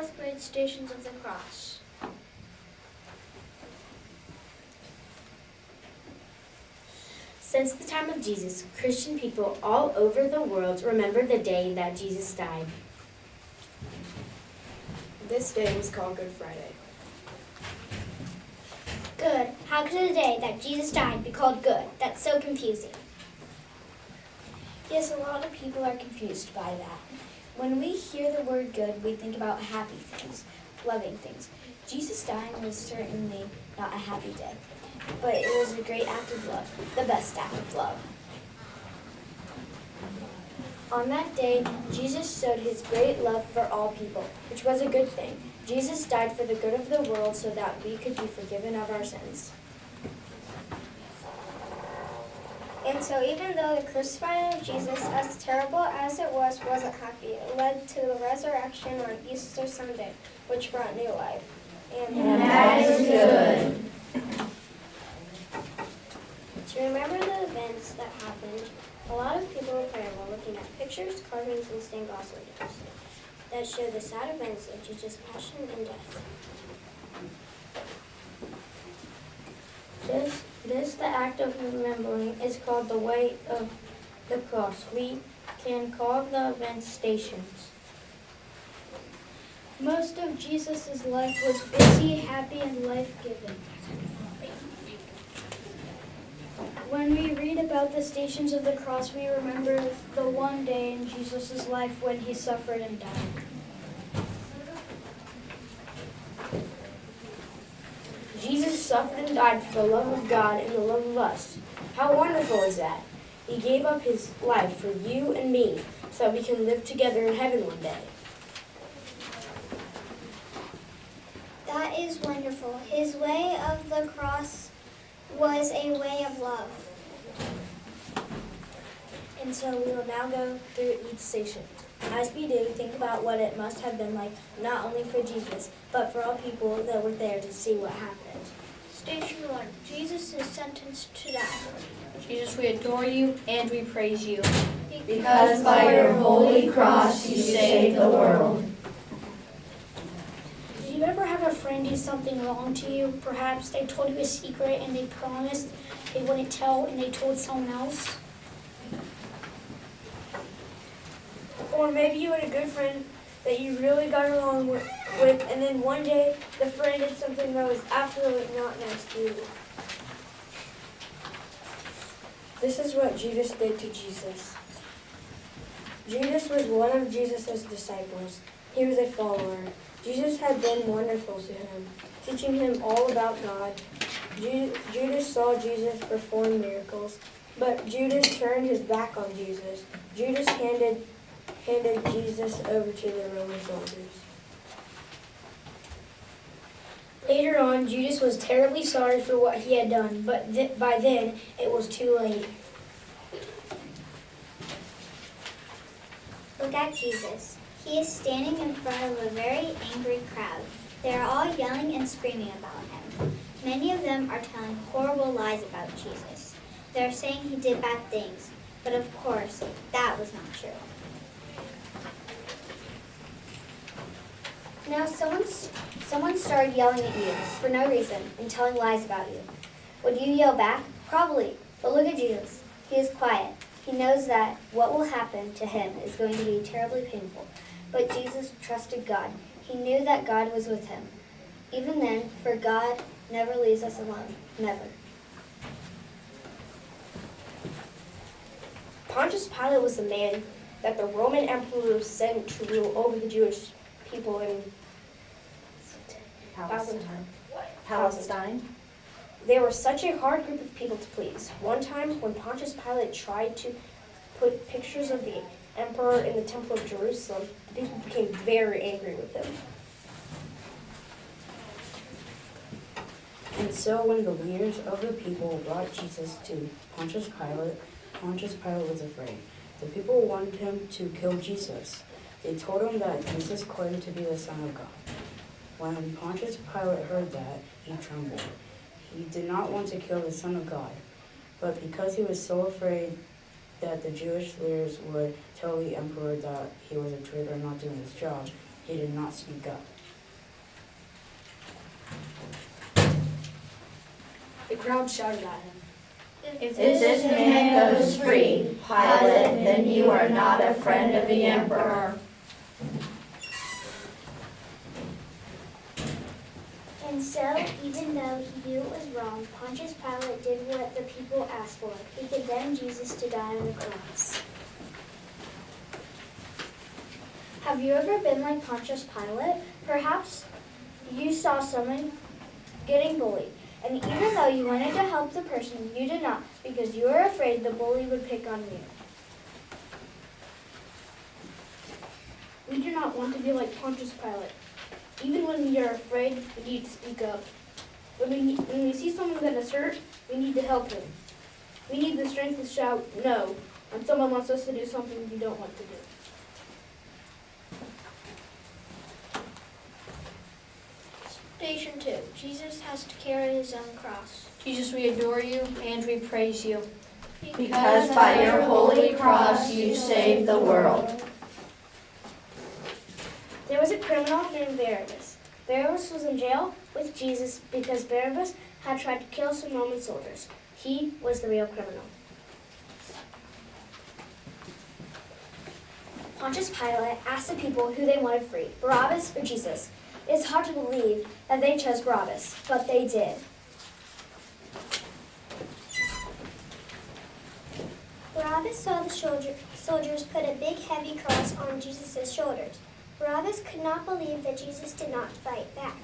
fourth grade Stations of the Cross. Since the time of Jesus, Christian people all over the world remember the day that Jesus died. This day was called Good Friday. Good. How could a day that Jesus died be called good? That's so confusing. Yes, a lot of people are confused by that. When we hear the word good, we think about happy things, loving things. Jesus dying was certainly not a happy day, but it was a great act of love, the best act of love. On that day, Jesus showed his great love for all people, which was a good thing. Jesus died for the good of the world so that we could be forgiven of our sins. And so even though the crucifixion of Jesus, as terrible as it was, wasn't happy, it led to the resurrection on Easter Sunday, which brought new life. And that is good. To remember the events that happened, a lot of people will pray while looking at pictures, carvings, and stained glass windows that show the sad events of Jesus' passion and death. This, the act of remembering, is called the way of the cross. We can call the events stations. Most of Jesus' life was busy, happy, and life-giving. When we read about the Stations of the Cross, we remember the one day in Jesus' life when he suffered and died. Jesus suffered and died for the love of God and the love of us. How wonderful is that? He gave up his life for you and me so that we can live together in heaven one day. That is wonderful. His way of the cross was a way of love. And so we will now go through each station. As we do, think about what it must have been like, not only for Jesus, but for all people that were there to see what happened. Station 1. Jesus is sentenced to die. Jesus, we adore you and we praise you. Because by your holy cross you saved the world. Did you ever have a friend do something wrong to you? Perhaps they told you a secret and they promised they wouldn't tell and they told someone else? Or maybe you had a good friend that you really got along with, and then one day the friend did something that was absolutely not nice to you. This is what Judas did to Jesus. Judas was one of Jesus' disciples. He was a follower. Jesus had been wonderful to him, teaching him all about God. Judas saw Jesus perform miracles, but Judas turned his back on Jesus. Judas handed Jesus over to the Roman soldiers. Later on, Judas was terribly sorry for what he had done, but by then it was too late. Look at Jesus. He is standing in front of a very angry crowd. They are all yelling and screaming about him. Many of them are telling horrible lies about Jesus. They are saying he did bad things, but of course, that was not true. Now someone started yelling at you for no reason and telling lies about you. Would you yell back? Probably. But look at Jesus. He is quiet. He knows that what will happen to him is going to be terribly painful. But Jesus trusted God. He knew that God was with him. Even then, for God never leaves us alone. Never. Pontius Pilate was the man that the Roman emperor sent to rule over the Jewish people in Palestine. They were such a hard group of people to please. One time, when Pontius Pilate tried to put pictures of the emperor in the Temple of Jerusalem, the people became very angry with him. And so when the leaders of the people brought Jesus to Pontius Pilate was afraid. The people wanted him to kill Jesus. They told him that Jesus claimed to be the Son of God. When Pontius Pilate heard that, he trembled. He did not want to kill the Son of God, but because he was so afraid that the Jewish leaders would tell the emperor that he was a traitor and not doing his job, They did not speak up. The crowd shouted at him. If this man goes free, Pilate, then you are not a friend of the emperor. And so, even though he knew it was wrong, Pontius Pilate did what the people asked for. He condemned Jesus to die on the cross. Have you ever been like Pontius Pilate? Perhaps you saw someone getting bullied, and even though you wanted to help the person, you did not because you were afraid the bully would pick on you. We do not want to be like Pontius Pilate. Even when we are afraid, we need to speak up. When we see someone that is hurt, we need to help him. We need the strength to shout no when someone wants us to do something we don't want to do. Station 2. Jesus has to carry his own cross. Jesus, we adore you and we praise you. Because by your holy cross you saved the world. There was a criminal named Barabbas. Barabbas was in jail with Jesus because Barabbas had tried to kill some Roman soldiers. He was the real criminal. Pontius Pilate asked the people who they wanted free, Barabbas or Jesus. It's hard to believe that they chose Barabbas, but they did. Barabbas saw the soldiers put a big heavy cross on Jesus' shoulders. Barabbas could not believe that Jesus did not fight back.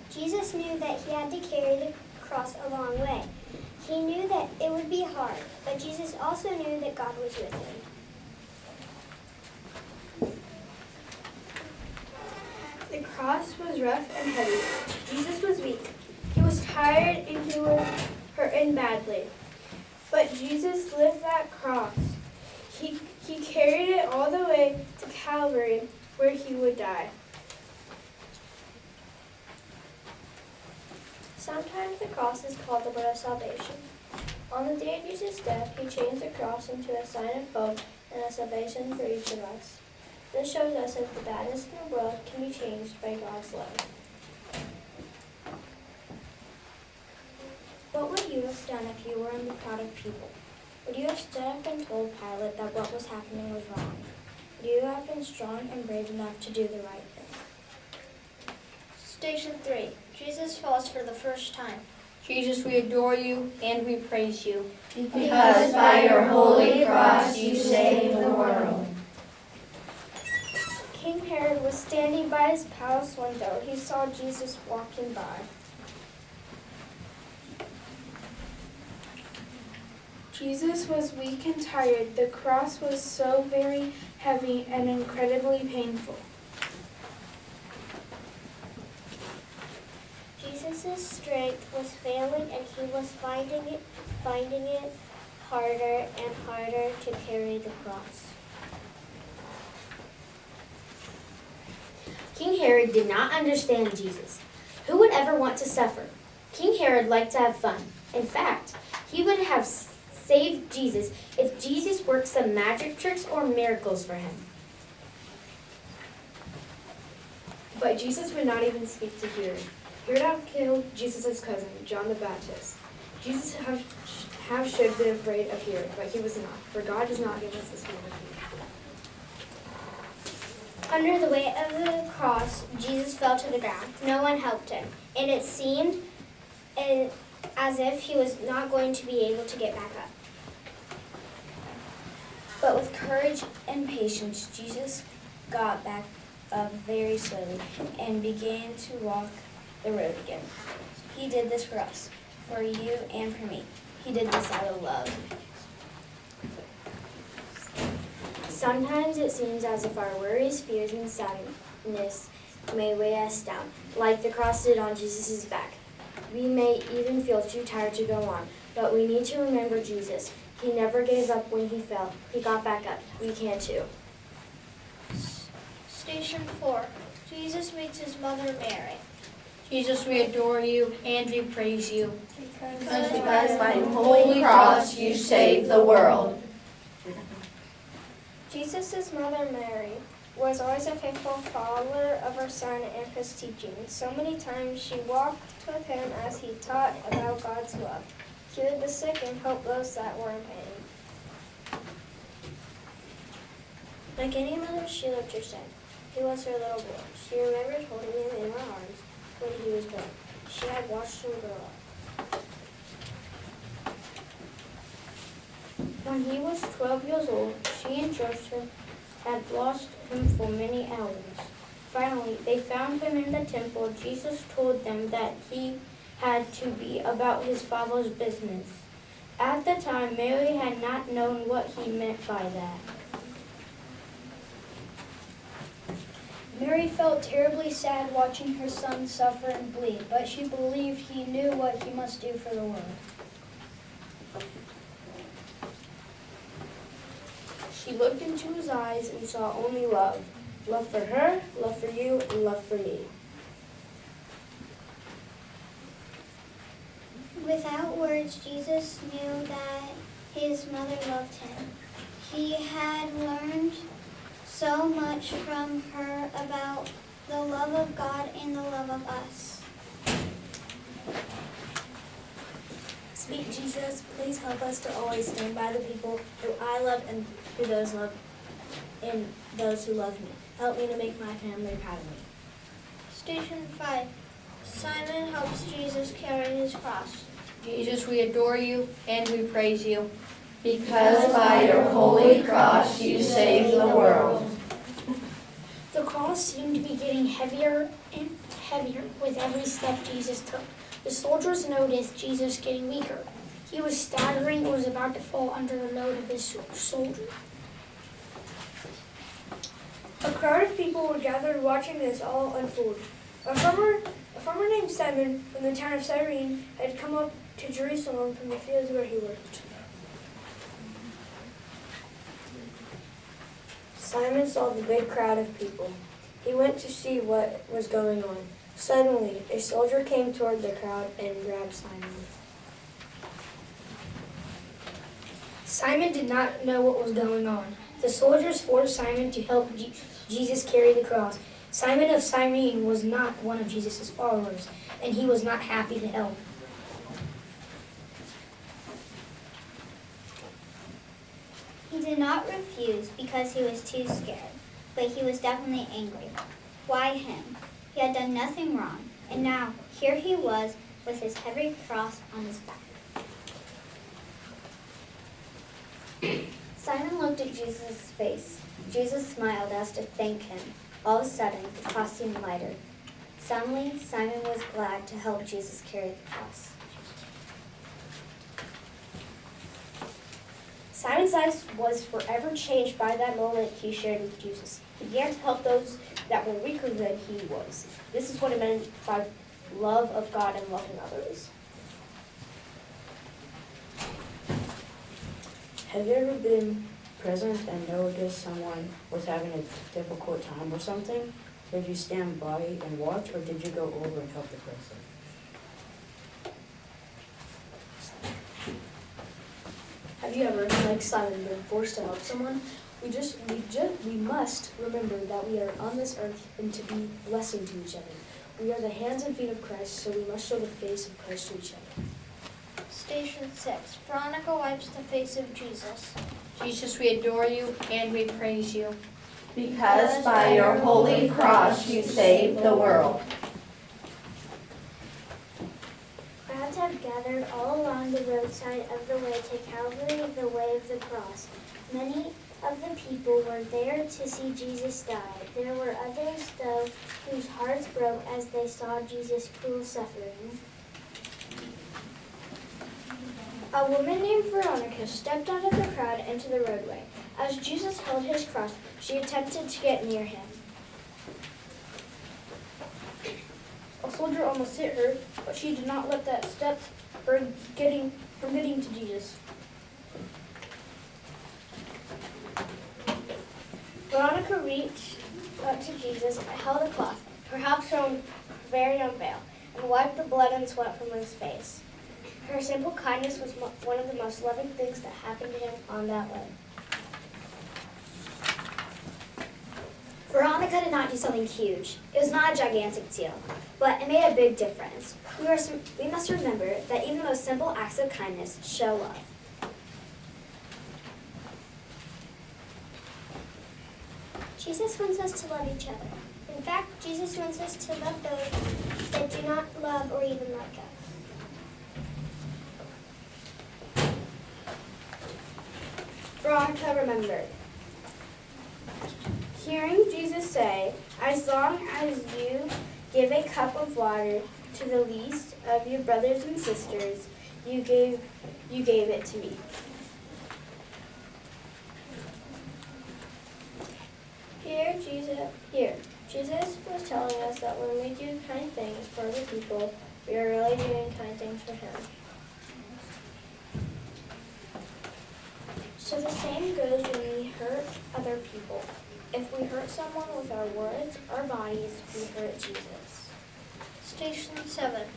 Jesus knew that he had to carry the cross a long way. He knew that it would be hard, but Jesus also knew that God was with him. The cross was rough and heavy. Jesus was weak. He was tired and he was hurting badly. But Jesus lived that cross. He carried it all the way to Calvary where he would die. Sometimes the cross is called the way of salvation. On the day of Jesus' death, he changed the cross into a sign of hope and a salvation for each of us. This shows us that the badness in the world can be changed by God's love. What would you have done if you were in the crowd of people? Would you have stood up and told Pilate that what was happening was wrong? Would you have been strong and brave enough to do the right thing? Station 3. Jesus falls for the first time. Jesus, we adore you and we praise you. Because by your holy cross you saved the world. King Herod was standing by his palace window. He saw Jesus walking by. Jesus was weak and tired. The cross was so very heavy and incredibly painful. Jesus' strength was failing and he was finding it harder and harder to carry the cross. King Herod did not understand Jesus. Who would ever want to suffer? King Herod liked to have fun. In fact, he would have saved Jesus if Jesus worked some magic tricks or miracles for him. But Jesus would not even speak to Herod. Herod had killed Jesus' cousin, John the Baptist. Jesus should have been afraid of Herod, but he was not, for God does not give us the spirit of fear. Under the weight of the cross, Jesus fell to the ground. No one helped him, and it seemed as if he was not going to be able to get back up. But with courage and patience, Jesus got back up very slowly and began to walk the road again. He did this for us, for you and for me. He did this out of love. Sometimes it seems as if our worries, fears, and sadness may weigh us down, like the cross did on Jesus' back. We may even feel too tired to go on, but we need to remember Jesus. He never gave up when he fell. He got back up. We can too. Station 4. Jesus meets his mother Mary. Jesus, we adore you and we praise you. Because by your holy cross you saved the world. Jesus' mother Mary was always a faithful follower of our son and his teachings. So many times she walked with him as he taught about God's love, cured the sick, and helped those that were in pain. Like any mother, she loved her son. He was her little boy. She remembered holding him in her arms when he was born. She had watched him grow up. When he was 12 years old, she and Joseph had lost him for many hours. Finally, they found him in the temple. Jesus told them that he had to be about his father's business. At the time, Mary had not known what he meant by that. Mary felt terribly sad watching her son suffer and bleed, but she believed he knew what he must do for the world. She looked into his eyes and saw only love. Love for her, love for you, and love for me. Without words, Jesus knew that his mother loved him. He had learned so much from her about the love of God and the love of us. Sweet Jesus, please help us to always stand by the people who I love and who those who love me. Help me to make my family proud of me. Station 5. Simon helps Jesus carry his cross. Jesus, we adore you and we praise you. Because by your holy cross you saved the world. The cross seemed to be getting heavier and heavier with every step Jesus took. The soldiers noticed Jesus getting weaker. He was staggering and was about to fall under the load of his soldier. A crowd of people were gathered watching this all unfold. A farmer named Simon from the town of Cyrene had come up to Jerusalem from the fields where he worked. Simon saw the big crowd of people. He went to see what was going on. Suddenly, a soldier came toward the crowd and grabbed Simon. Simon did not know what was going on. The soldiers forced Simon to help Jesus carry the cross. Simon of Cyrene was not one of Jesus' followers, and he was not happy to help. He did not refuse because he was too scared, but he was definitely angry. Why him? He had done nothing wrong, and now here he was with his heavy cross on his back. Simon looked at Jesus' face. Jesus smiled as to thank him. All of a sudden, the cross seemed lighter. Suddenly, Simon was glad to help Jesus carry the cross. Simon's life was forever changed by that moment he shared with Jesus. He began to help those that were weaker than he was. This is what it meant by love of God and loving others. Have you ever been present and noticed someone was having a difficult time or something? Did you stand by and watch, or did you go over and help the person? Have you ever, like Simon, been forced to help someone? We must remember that we are on this earth and to be a blessing to each other. We are the hands and feet of Christ, so we must show the face of Christ to each other. Station 6. Veronica wipes the face of Jesus. Jesus, we adore you and we praise you. Because by your holy cross you saved the world. Crowds have gathered all along the roadside of the way to Calvary, the way of the cross. Many of the people were there to see Jesus die. There were others, though, whose hearts broke as they saw Jesus' cruel suffering. A woman named Veronica stepped out of the crowd into the roadway. As Jesus held his cross, she attempted to get near him. A soldier almost hit her, but she did not let that stop her from getting to Jesus. Veronica reached up to Jesus and held a cloth, perhaps her own very own veil, and wiped the blood and sweat from his face. Her simple kindness was one of the most loving things that happened to him on that way. Veronica did not do something huge. It was not a gigantic deal, but it made a big difference. We must remember that even the most simple acts of kindness show love. Jesus wants us to love each other. In fact, Jesus wants us to love those that do not love or even like us. Veronica remembered. Hearing Jesus say, "As long as you give a cup of water to the least of your brothers and sisters, you gave it to me." Jesus was telling us that when we do kind things for other people, we are really doing kind things for Him. So the same goes when we hurt other people. If we hurt someone with our words or bodies, we hurt Jesus. Station 7.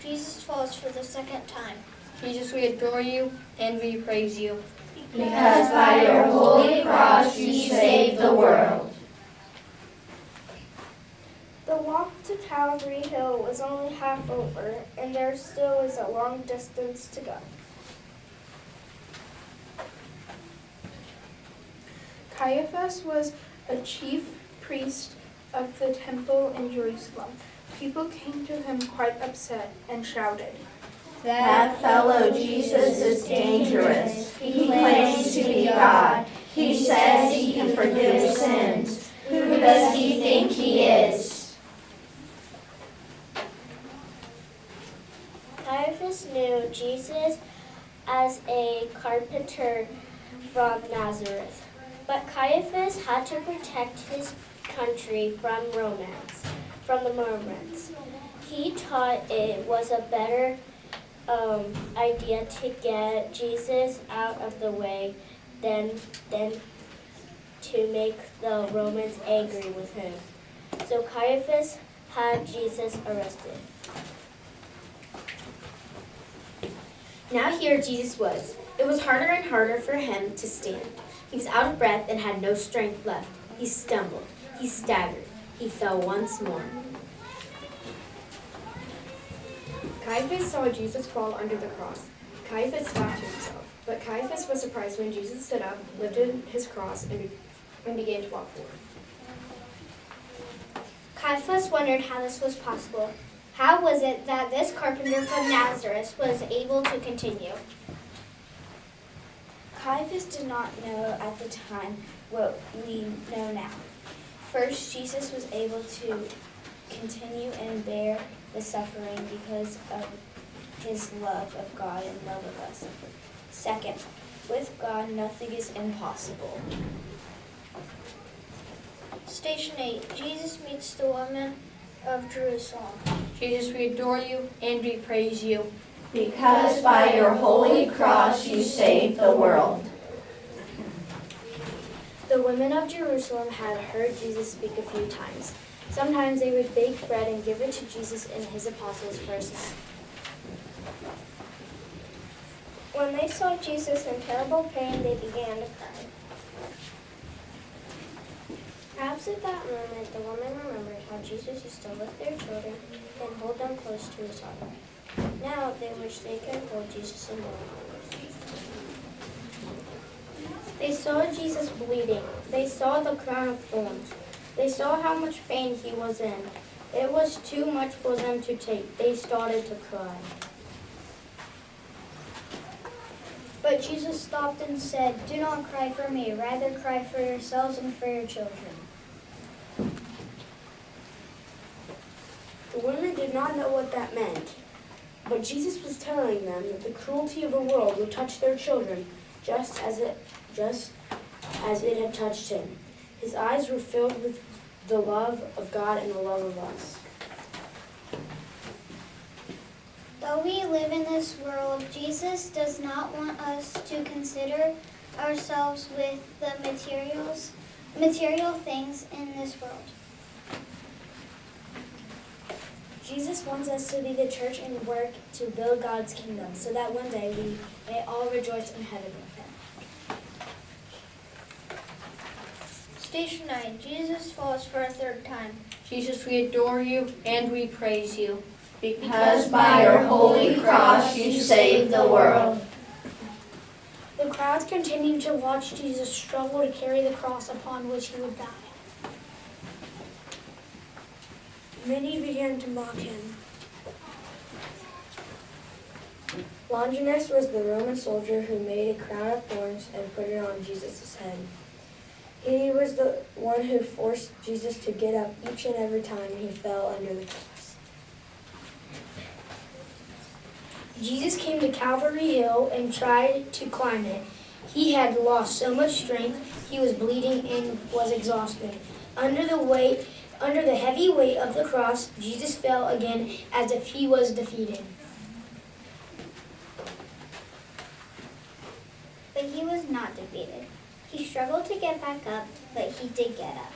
Jesus falls for the second time. Jesus, we adore you and we praise you. Because by your holy cross you saved the world. The walk to Calvary Hill was only half over, and there still was a long distance to go. Caiaphas was a chief priest of the temple in Jerusalem. People came to him quite upset and shouted, That fellow Jesus is dangerous. He claims to be God. He says he can forgive sins. Who does he think he is? Caiaphas knew Jesus as a carpenter from Nazareth, but Caiaphas had to protect his country from the Romans. He thought it was a better idea to get Jesus out of the way than to make the Romans angry with him. So Caiaphas had Jesus arrested. Now here Jesus was. It was harder and harder for him to stand. He was out of breath and had no strength left. He stumbled. He staggered. He fell once more. Caiaphas saw Jesus fall under the cross. Caiaphas laughed to himself, but Caiaphas was surprised when Jesus stood up, lifted his cross, and began to walk forward. Caiaphas wondered how this was possible. How was it that this carpenter from Nazareth was able to continue? Caiaphas did not know at the time what we know now. First, Jesus was able to continue and bear the suffering because of his love of God and love of us. Second, with God, nothing is impossible. Station 8. Jesus meets the woman of Jerusalem. Jesus, we adore you and we praise you. Because by your holy cross you saved the world. The women of Jerusalem had heard Jesus speak a few times. Sometimes they would bake bread and give it to Jesus and his apostles for a snack. When they saw Jesus in terrible pain, they began to cry. Perhaps at that moment, the woman remembered how Jesus used to lift their children and hold them close to his heart. Now they wished they could hold Jesus in their arms. They saw Jesus bleeding. They saw the crown of thorns. They saw how much pain he was in. It was too much for them to take. They started to cry. But Jesus stopped and said, "Do not cry for me. Rather cry for yourselves and for your children." The women did not know what that meant, but Jesus was telling them that the cruelty of the world would touch their children just as it had touched him. His eyes were filled with the love of God and the love of us. Though we live in this world, Jesus does not want us to consider ourselves with the material things in this world. Jesus wants us to be the church and work to build God's kingdom so that one day we may all rejoice in heaven with him. Station 9. Jesus falls for a third time. Jesus, we adore you and we praise you. Because by your holy cross you saved the world. The crowds continued to watch Jesus struggle to carry the cross upon which he would die. Many began to mock him. Longinus was the Roman soldier who made a crown of thorns and put it on Jesus' head. He was the one who forced Jesus to get up each and every time he fell under the cross. Jesus came to Calvary Hill and tried to climb it. He had lost so much strength, he was bleeding and was exhausted. Under the heavy weight of the cross, Jesus fell again as if he was defeated. But he was not defeated. He struggled to get back up, but he did get up.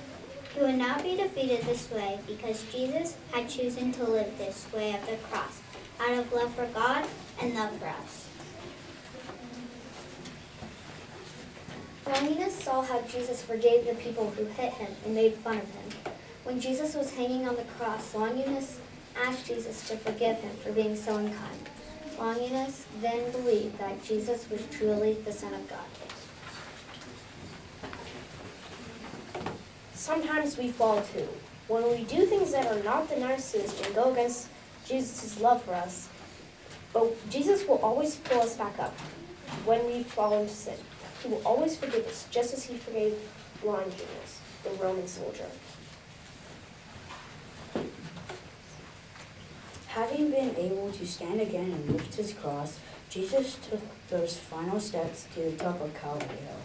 He would not be defeated this way because Jesus had chosen to live this way of the cross, out of love for God and love for us. Longinus saw how Jesus forgave the people who hit him and made fun of him. When Jesus was hanging on the cross, Longinus asked Jesus to forgive him for being so unkind. Longinus then believed that Jesus was truly the Son of God. Sometimes we fall too. When we do things that are not the nicest and go against Jesus' love for us, but Jesus will always pull us back up when we fall into sin. He will always forgive us, just as he forgave Longinus, the Roman soldier. Having been able to stand again and lift his cross, Jesus took those final steps to the top of Calvary Hill.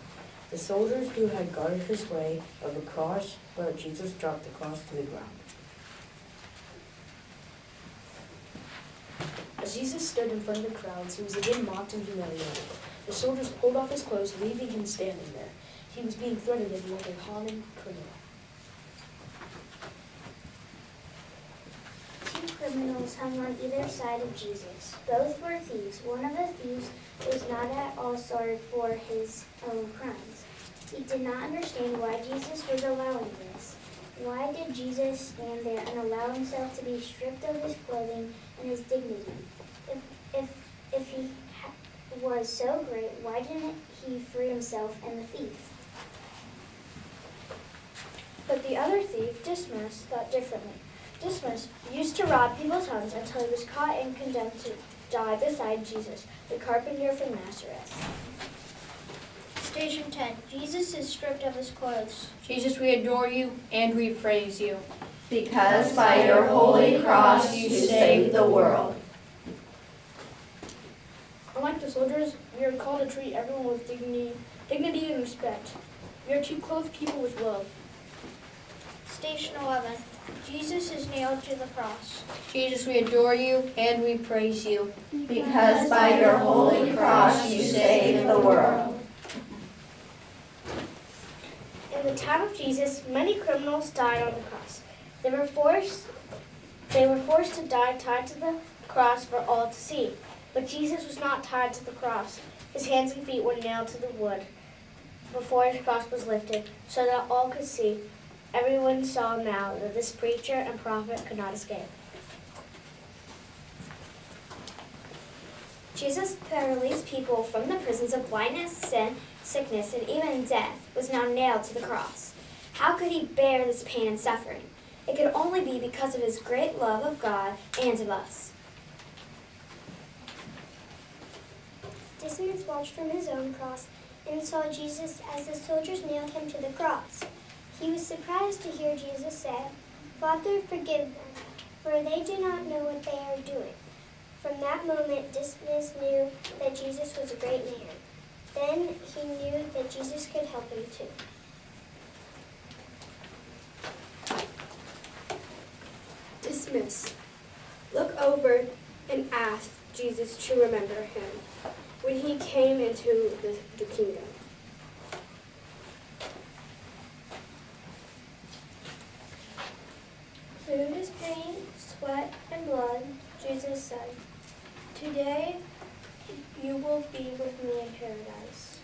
The soldiers who had guarded his way of the cross, but Jesus dropped the cross to the ground. As Jesus stood in front of the crowds, he was again mocked and humiliated. The soldiers pulled off his clothes, leaving him standing there. He was being threatened like a common criminal. Two criminals hung on either side of Jesus. Both were thieves. One of the thieves was not at all sorry for his own crimes. He did not understand why Jesus was allowing this. Why did Jesus stand there and allow himself to be stripped of his clothing and his dignity? If he was so great, why didn't he free himself and the thief? But the other thief, Dismas, thought differently. Dismas used to rob people's homes until he was caught and condemned to die beside Jesus, the carpenter from Nazareth. Station 10. Jesus is stripped of his clothes. Jesus, we adore you and we praise you. Because by your holy cross you saved the world. Unlike the soldiers, we are called to treat everyone with dignity and respect. We are to clothe people with love. Station 11. Jesus is nailed to the cross. Jesus, we adore you and we praise you. Because by your holy cross you saved the world. In the time of Jesus, many criminals died on the cross. They were forced to die tied to the cross for all to see. But Jesus was not tied to the cross. His hands and feet were nailed to the wood before his cross was lifted, so that all could see. Everyone saw now that this preacher and prophet could not escape. Jesus, who had released people from the prisons of blindness, sin, sickness, and even death, was now nailed to the cross. How could he bear this pain and suffering? It could only be because of his great love of God and of us. Dismas watched from his own cross and saw Jesus as the soldiers nailed him to the cross. He was surprised to hear Jesus say, "Father, forgive them, for they do not know what they are doing." From that moment, Dismas knew that Jesus was a great man. Then he knew that Jesus could help him too. Dismas looked over and asked Jesus to remember him when he came into the kingdom. Through his pain, sweat, and blood, Jesus said, "Today you will be with me in paradise."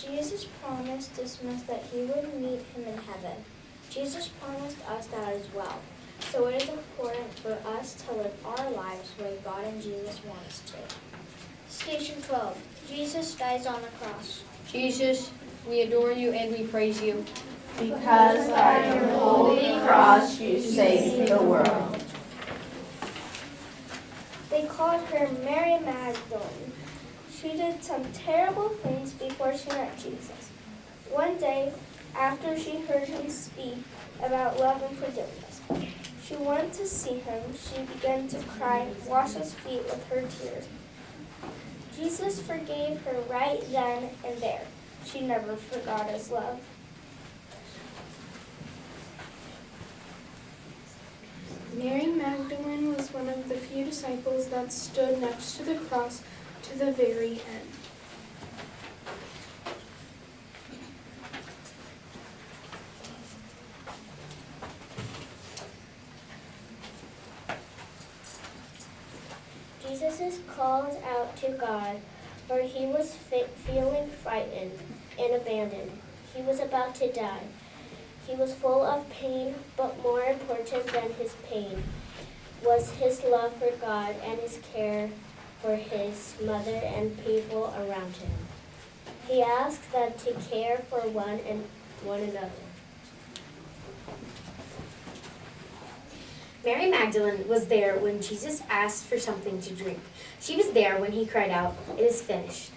Jesus promised Dismas that he would meet him in heaven. Jesus promised us that as well. So it is important for us to live our lives the way God and Jesus want us to. Station 12. Jesus dies on the cross. Jesus, we adore you and we praise you. Because by your holy cross you saved the world. They called her Mary Magdalene. She did some terrible things before she met Jesus. One day, after she heard him speak about love and forgiveness, she went to see him. She began to cry, wash his feet with her tears. Jesus forgave her right then and there. She never forgot his love. Mary Magdalene was one of the few disciples that stood next to the cross to the very end. Jesus is called out to God, for he was feeling frightened and abandoned. He was about to die. He was full of pain, but more important than his pain was his love for God and his care for his mother and people around him. He asked them to care for one another. Mary Magdalene was there when Jesus asked for something to drink. She was there when he cried out, "It is finished."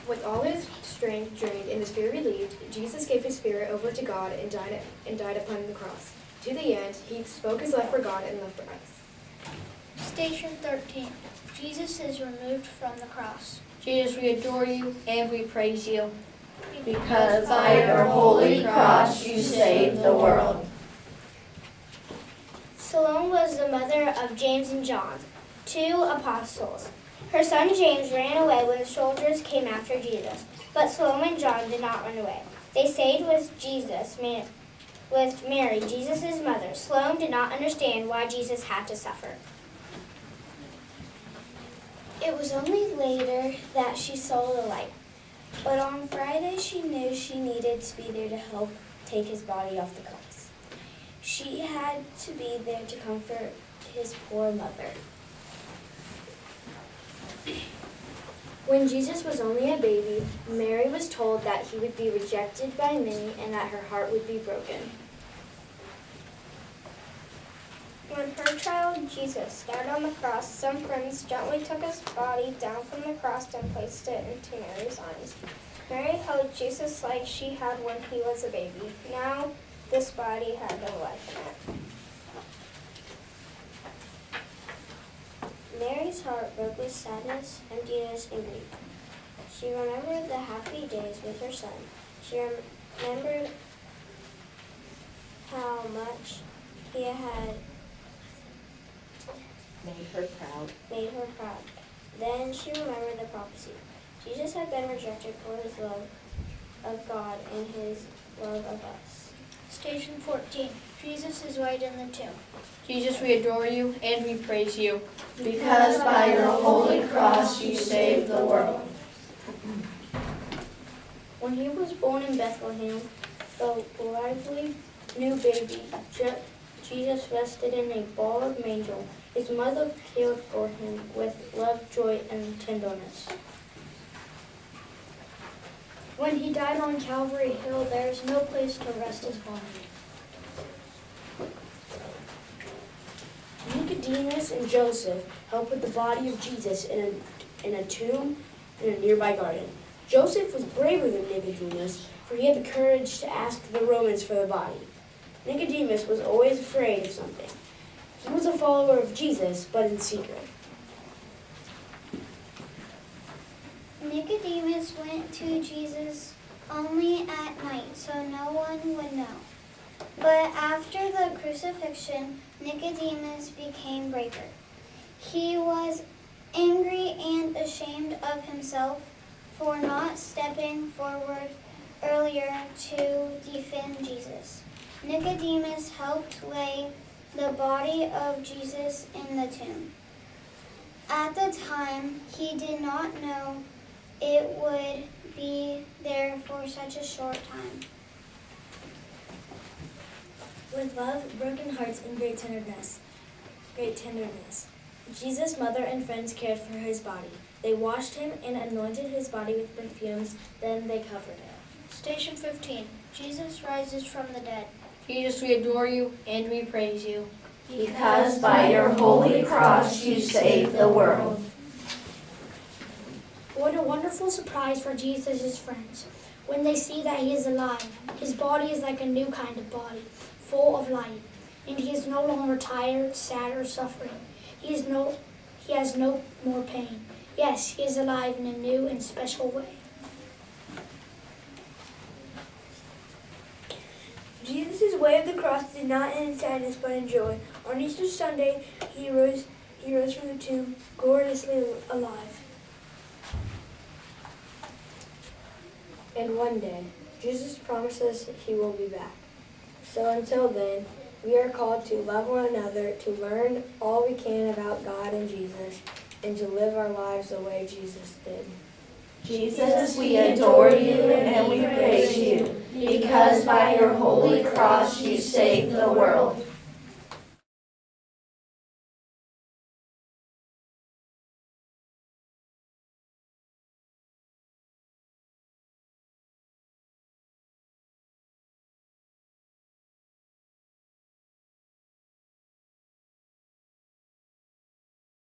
With all his strength drained and his fear relieved, Jesus gave his spirit over to God and died upon the cross. To the end, he spoke his love for God and love for us. Station 13. Jesus is removed from the cross. Jesus, we adore you and we praise you. Because by your holy cross you saved the world. Salome was the mother of James and John, 2 apostles. Her son James ran away when the soldiers came after Jesus, but Salome and John did not run away. They stayed with with Mary, Jesus' mother. Salome did not understand why Jesus had to suffer. It was only later that she saw the light. But on Friday, she knew she needed to be there to help take his body off the cross. She had to be there to comfort his poor mother. When Jesus was only a baby, Mary was told that he would be rejected by many and that her heart would be broken. When her child Jesus died on the cross, some friends gently took his body down from the cross and placed it into Mary's arms. Mary held Jesus like she had when he was a baby. Now this body had no life in it. Mary's heart broke with sadness, emptiness, and grief. She remembered the happy days with her son. She remembered how much he had Made her proud. Then she remembered the prophecy. Jesus had been rejected for his love of God and his love of us. Station 14. Jesus is right in the tomb. Jesus, we adore you and we praise you. Because by your holy cross you saved the world. When he was born in Bethlehem, the lively new baby, Jesus rested in a ball of manger. His mother cared for him with love, joy, and tenderness. When he died on Calvary Hill, there is no place to rest his body. Nicodemus and Joseph helped with the body of Jesus in a tomb in a nearby garden. Joseph was braver than Nicodemus, for he had the courage to ask the Romans for the body. Nicodemus was always afraid of something. He was a follower of Jesus, but in secret. Nicodemus went to Jesus only at night, so no one would know. But after the crucifixion, Nicodemus became braver. He was angry and ashamed of himself for not stepping forward earlier to defend Jesus. Nicodemus helped lay the body of Jesus in the tomb. At the time, he did not know it would be there for such a short time. With love, broken hearts, and great tenderness, Jesus' mother and friends cared for his body. They washed him and anointed his body with perfumes, then they covered him. Station 15. Jesus rises from the dead. Jesus, we adore you and we praise you. Because by your holy cross you saved the world. What a wonderful surprise for Jesus' friends when they see that he is alive. His body is like a new kind of body, full of light, and he is no longer tired, sad, or suffering. He has no more pain. Yes, he is alive in a new and special way. Jesus' way of the cross did not end in sadness but in joy. On Easter Sunday, he rose from the tomb, gloriously alive. And one day, Jesus promises he will be back. So until then, we are called to love one another, to learn all we can about God and Jesus, and to live our lives the way Jesus did. Jesus, we adore you and we praise you, because by your holy cross you saved the world.